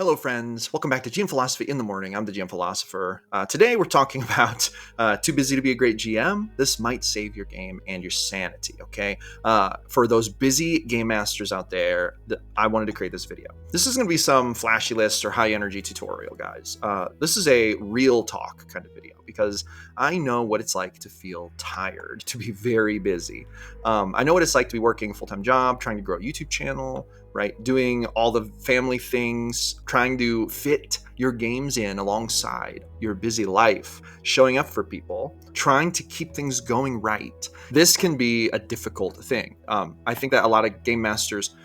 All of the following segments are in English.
Hello, friends. Welcome back to GM Philosophy in the Morning. I'm the GM Philosopher. Today, we're talking about too busy to be a great GM. This might save your game and your sanity, okay? For those busy game masters out there, I wanted to create this video. This is going to be some flashy lists or high energy tutorial, guys. This is a real talk kind of video because I know what it's like to feel tired, to be very busy. I know what it's like to be working a full-time job, trying to grow a YouTube channel, right? Doing all the family things, trying to fit your games in alongside your busy life, showing up for people, trying to keep things going right. This can be a difficult thing. I think that a lot of game masters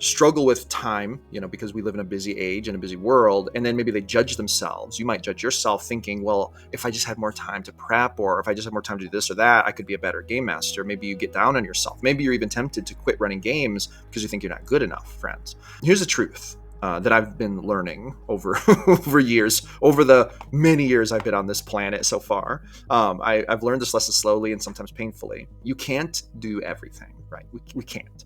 struggle with time, because we live in a busy age and a busy world, and then maybe they judge themselves. You might judge yourself thinking, well, if I just had more time to prep, or if I just had more time to do this or that, I could be a better game master. Maybe you get down on yourself. Maybe you're even tempted to quit running games because you think you're not good enough, friends. Here's the truth. That I've been learning over years, over the many years I've been on this planet so far. I've learned this lesson slowly and sometimes painfully. You can't do everything, right? We can't.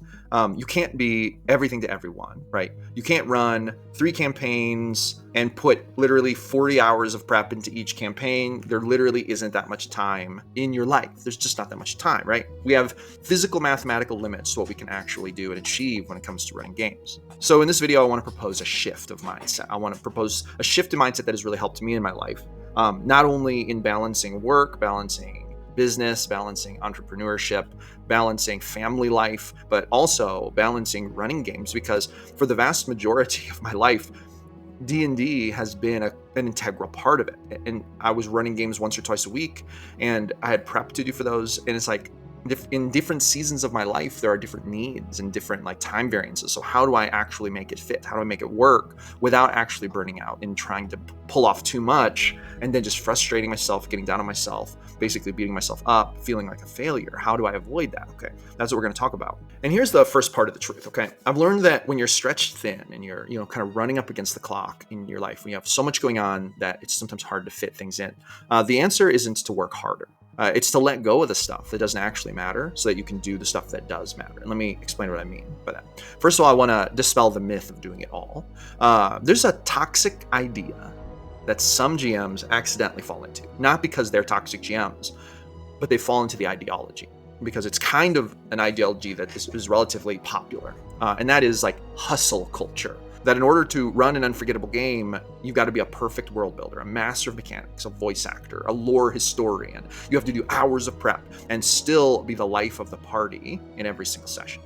You can't be everything to everyone, right? You can't run 3 campaigns and put literally 40 hours of prep into each campaign. There literally isn't that much time in your life. There's just not that much time, right? We have physical mathematical limits to what we can actually do and achieve when it comes to running games. So in this video, I want to propose a shift of mindset. I want to propose a shift in mindset that has really helped me in my life, not only in balancing work, balancing business, balancing entrepreneurship, balancing family life, but also balancing running games, because for the vast majority of my life, D&D has been an integral part of it. And I was running games once or twice a week, and I had prep to do for those. And it's like, in different seasons of my life, there are different needs and different time variances. So how do I actually make it fit? How do I make it work without actually burning out and trying to pull off too much and then just frustrating myself, getting down on myself, basically beating myself up, feeling like a failure? How do I avoid that? Okay, that's what we're going to talk about. And here's the first part of the truth, okay? I've learned that when you're stretched thin and you're, kind of running up against the clock in your life, when you have so much going on that it's sometimes hard to fit things in, the answer isn't to work harder. It's to let go of the stuff that doesn't actually matter so that you can do the stuff that does matter. And let me explain what I mean by that. First of all, I want to dispel the myth of doing it all. There's a toxic idea that some GMs accidentally fall into, not because they're toxic GMs, but they fall into the ideology because it's kind of an ideology that is relatively popular. And that is like hustle culture. That in order to run an unforgettable game, you've got to be a perfect world builder, a master of mechanics, a voice actor, a lore historian. You have to do hours of prep and still be the life of the party in every single session.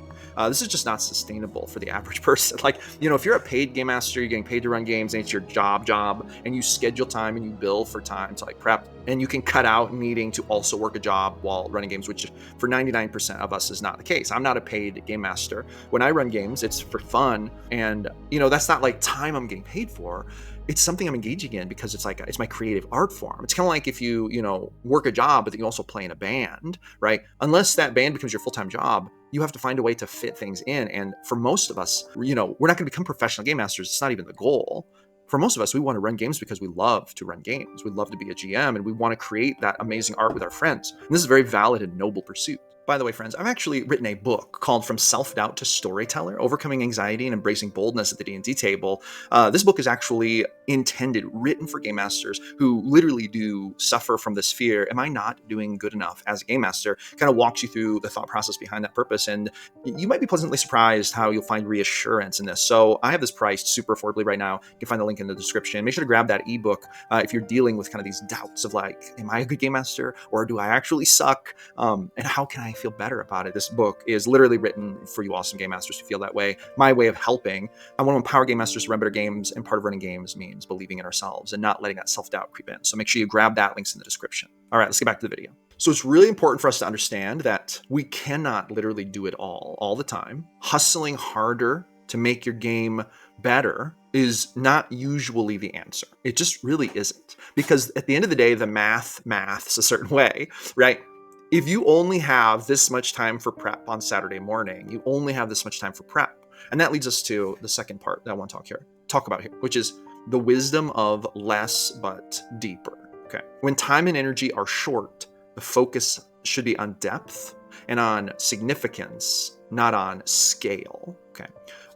This is just not sustainable for the average person. If you're a paid game master, you're getting paid to run games, and it's your job, and you schedule time and you bill for time to prep, and you can cut out needing to also work a job while running games, which for 99% of us is not the case. I'm not a paid game master. When I run games, it's for fun, and that's not time I'm getting paid for. It's something I'm engaging in because it's my creative art form. It's kind of like if you work a job, but then you also play in a band, right? Unless that band becomes your full-time job, you have to find a way to fit things in. And for most of us, we're not going to become professional game masters. It's not even the goal. For most of us, we want to run games because we love to run games. We love to be a GM, and we want to create that amazing art with our friends. And this is a very valid and noble pursuit. By the way, friends, I've actually written a book called From Self-Doubt to Storyteller, Overcoming Anxiety and Embracing Boldness at the D&D Table. This book is actually written for game masters who literally do suffer from this fear. Am I not doing good enough as a game master? Kind of walks you through the thought process behind that purpose. And you might be pleasantly surprised how you'll find reassurance in this. So I have this priced super affordably right now. You can find the link in the description. Make sure to grab that ebook if you're dealing with kind of these doubts of am I a good game master, or do I actually suck? And how can I feel better about it? This book is literally written for you awesome game masters to feel that way. My way of helping. I want to empower game masters to run better games, and part of running games means believing in ourselves and not letting that self-doubt creep in. So make sure you grab that. Links in the description. All right, let's get back to the video. So it's really important for us to understand that we cannot literally do it all the time. Hustling harder to make your game better is not usually the answer. It just really isn't. Because at the end of the day, the maths a certain way, right? If you only have this much time for prep on Saturday morning, you only have this much time for prep. And that leads us to the second part that I want to talk about here, which is the wisdom of less but deeper. Okay. When time and energy are short, the focus should be on depth and on significance, not on scale. Okay.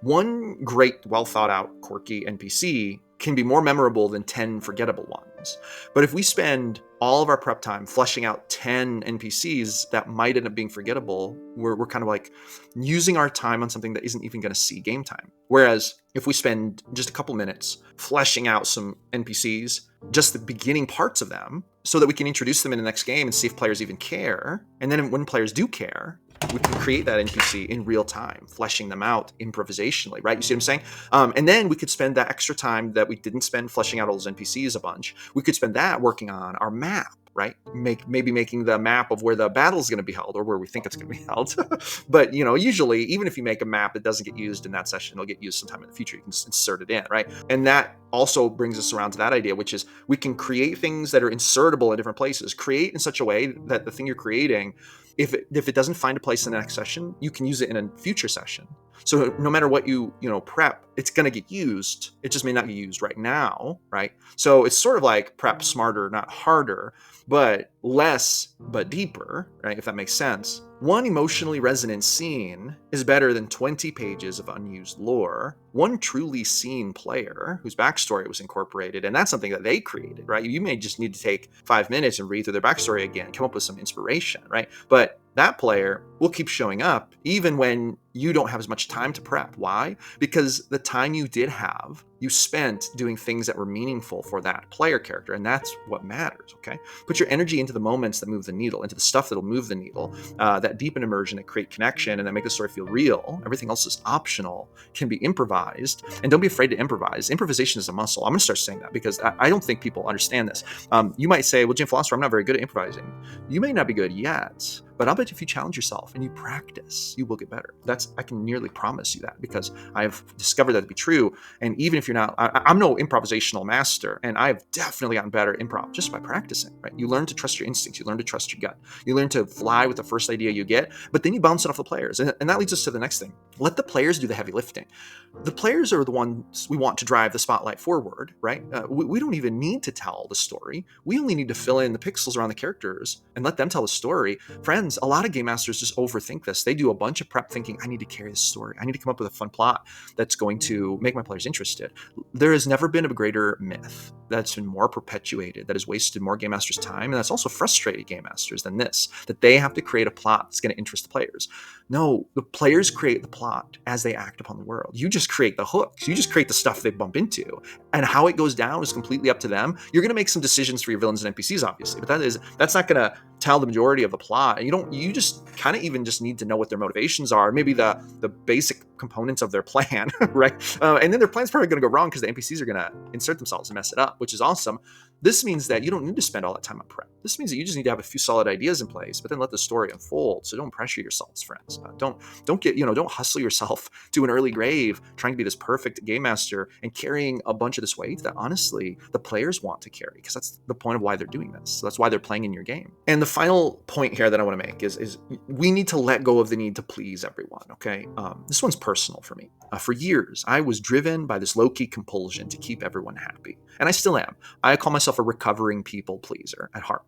One great, well thought out, quirky NPC can be more memorable than 10 forgettable ones. But if we spend all of our prep time fleshing out 10 NPCs that might end up being forgettable, we're kind of like using our time on something that isn't even going to see game time. Whereas if we spend just a couple minutes fleshing out some NPCs, just the beginning parts of them, so that we can introduce them in the next game and see if players even care. And then when players do care, we can create that NPC in real time, fleshing them out improvisationally, right? You see what I'm saying? And then we could spend that extra time that we didn't spend fleshing out all those NPCs a bunch. We could spend that working on our map, right? Maybe making the map of where the battle is going to be held, or where we think it's going to be held. But usually, even if you make a map that doesn't get used in that session, it'll get used sometime in the future. You can just insert it in, right? And that also brings us around to that idea, which is we can create things that are insertable in different places. Create in such a way that the thing you're creating, if it doesn't find a place in the next session, you can use it in a future session. So no matter what you prep, it's going to get used. It just may not get used right now, right? So it's sort of like prep smarter, not harder, but less, but deeper, right? If that makes sense. One emotionally resonant scene is better than 20 pages of unused lore. One truly seen player whose backstory was incorporated, and that's something that they created, right? You may just need to take 5 minutes and read through their backstory again, come up with some inspiration, right? But that player will keep showing up even when you don't have as much time to prep. Why? Because the time you did have, you spent doing things that were meaningful for that player character, and that's what matters, okay? Put your energy into the moments that move the needle, into the stuff that'll move the needle, that deepen immersion, that create connection, and that make the story feel real. Everything else is optional, can be improvised, and don't be afraid to improvise. Improvisation is a muscle. I'm gonna start saying that because I don't think people understand this. You might say, well, Jim Philosopher, I'm not very good at improvising. You may not be good yet, but I'll bet if you challenge yourself and you practice, you will get better. I can nearly promise you that, because I've discovered that to be true. And even if you're not, I'm no improvisational master, and I've definitely gotten better at improv just by practicing, right? You learn to trust your instincts. You learn to trust your gut. You learn to fly with the first idea you get, but then you bounce it off the players. And that leads us to the next thing. Let the players do the heavy lifting. The players are the ones we want to drive the spotlight forward, right? We don't even need to tell the story. We only need to fill in the pixels around the characters and let them tell the story. Friends, a lot of game masters just overthink this. They do a bunch of prep thinking, I need to carry this story. I need to come up with a fun plot that's going to make my players interested. There has never been a greater myth that's been more perpetuated, that has wasted more game masters' time, and that's also frustrated game masters than this, that they have to create a plot that's going to interest the players. No, the players create the plot as they act upon the world. You just create the hooks. You just create the stuff they bump into. And how it goes down is completely up to them. You're going to make some decisions for your villains and NPCs, obviously, but that's not going to tell the majority of the plot. You just kind of even just need to know what their motivations are, maybe the basic components of their plan, right? And then their plan's probably going to go wrong because the NPCs are going to insert themselves and mess it up, which is awesome. This means that you don't need to spend all that time on prep. This means that you just need to have a few solid ideas in place, but then let the story unfold. So don't pressure yourselves, friends. Don't hustle yourself to an early grave trying to be this perfect game master and carrying a bunch of this weight that honestly the players want to carry, because that's the point of why they're doing this. So that's why they're playing in your game. And the final point here that I want to make is we need to let go of the need to please everyone, okay? This one's personal for me. For years, I was driven by this low-key compulsion to keep everyone happy. And I still am. I call myself a recovering people pleaser at heart.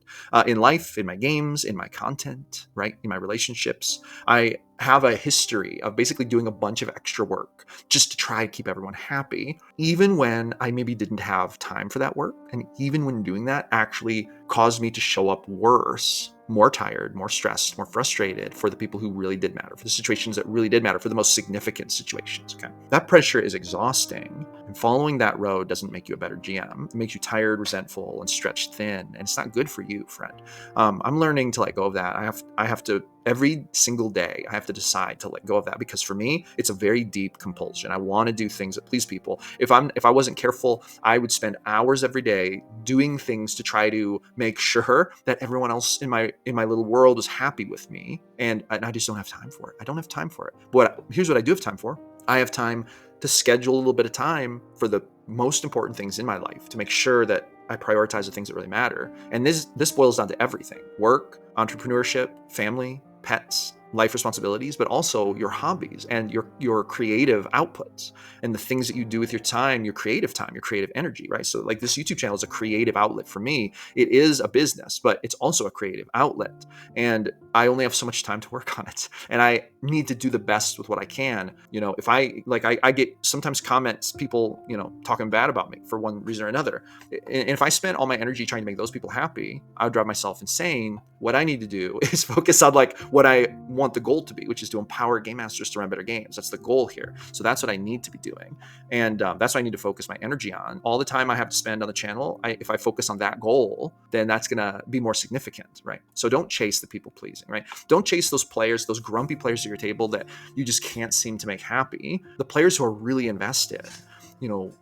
In life, in my games, in my content, right? In my relationships, I have a history of basically doing a bunch of extra work just to try to keep everyone happy, even when I maybe didn't have time for that work. And even when doing that actually caused me to show up worse, more tired, more stressed, more frustrated for the people who really did matter, for the situations that really did matter, for the most significant situations, okay? That pressure is exhausting, and following that road doesn't make you a better GM. It makes you tired, resentful, and stretched thin, and it's not good for you, friend. I'm learning to let go of that. I have to, every single day, I have to decide to let go of that, because for me, it's a very deep compulsion. I want to do things that please people. If I wasn't careful, I would spend hours every day doing things to try to make sure that everyone else in my little world is happy with me, and I just don't have time for it. I don't have time for it. But here's what I do have time for. I have time to schedule a little bit of time for the most important things in my life, to make sure that I prioritize the things that really matter. And this boils down to everything: work, entrepreneurship, family, pets, life responsibilities, but also your hobbies and your creative outputs and the things that you do with your time, your creative energy, right? So like this YouTube channel is a creative outlet for me. It is a business, but it's also a creative outlet. And I only have so much time to work on it. And I need to do the best with what I can. If I get sometimes comments, people, talking bad about me for one reason or another. And if I spent all my energy trying to make those people happy, I would drive myself insane. What I need to do is focus on like what I want the goal to be, which is to empower game masters to run better games. That's the goal here. So that's what I need to be doing. And that's what I need to focus my energy on. All the time I have to spend on the channel, if I focus on that goal, then that's going to be more significant, right? So don't chase the people pleasing, right? Don't chase those players, those grumpy players at your table that you just can't seem to make happy. The players who are really invested,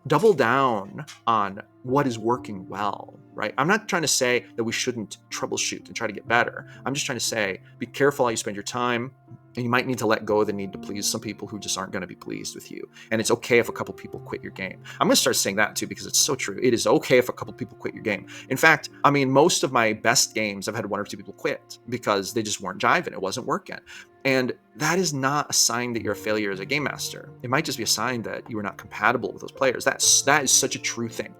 double down on what is working well, right? I'm not trying to say that we shouldn't troubleshoot and try to get better. I'm just trying to say, be careful how you spend your time. And you might need to let go of the need to please some people who just aren't going to be pleased with you. And it's okay if a couple people quit your game. I'm going to start saying that too, because it's so true. It is okay if a couple people quit your game. In fact, most of my best games, I've had one or two people quit because they just weren't jiving. It wasn't working. And that is not a sign that you're a failure as a game master. It might just be a sign that you are not compatible with those players. That is such a true thing.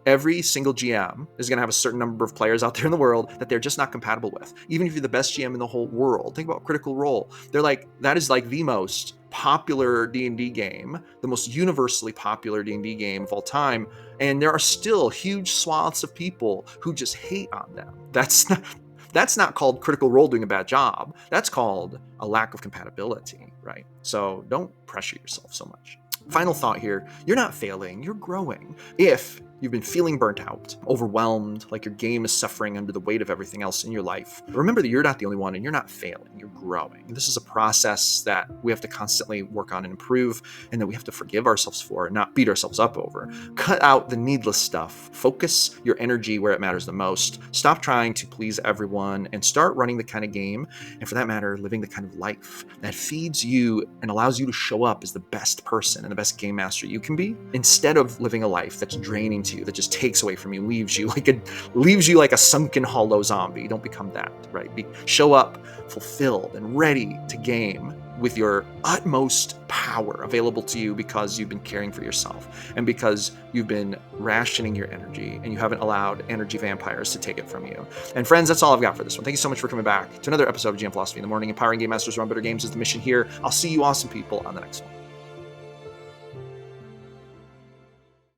Every single GM is going to have a certain number of players out there in the world that they're just not compatible with. Even if you're the best GM in the whole world, think about Critical Role. That is like the most popular D&D game, the most universally popular D&D game of all time. And there are still huge swaths of people who just hate on them. That's not called Critical Role doing a bad job. That's called a lack of compatibility, right? So don't pressure yourself so much. Final thought here, you're not failing, you're growing. If you've been feeling burnt out, overwhelmed, like your game is suffering under the weight of everything else in your life, remember that you're not the only one and you're not failing, you're growing. This is a process that we have to constantly work on and improve, and that we have to forgive ourselves for and not beat ourselves up over. Cut out the needless stuff. Focus your energy where it matters the most. Stop trying to please everyone and start running the kind of game, and for that matter, living the kind of life that feeds you and allows you to show up as the best person and the best game master you can be, instead of living a life that's draining to you, that just takes away from you, leaves you like a sunken, hollow zombie. Don't become that, right? Show up fulfilled and ready to game with your utmost power available to you, because you've been caring for yourself and because you've been rationing your energy and you haven't allowed energy vampires to take it from you. And friends, that's all I've got for this one. Thank you so much for coming back to another episode of GM Philosophy in the Morning. Empowering game masters to run better games is the mission here. I'll see you awesome people on the next one.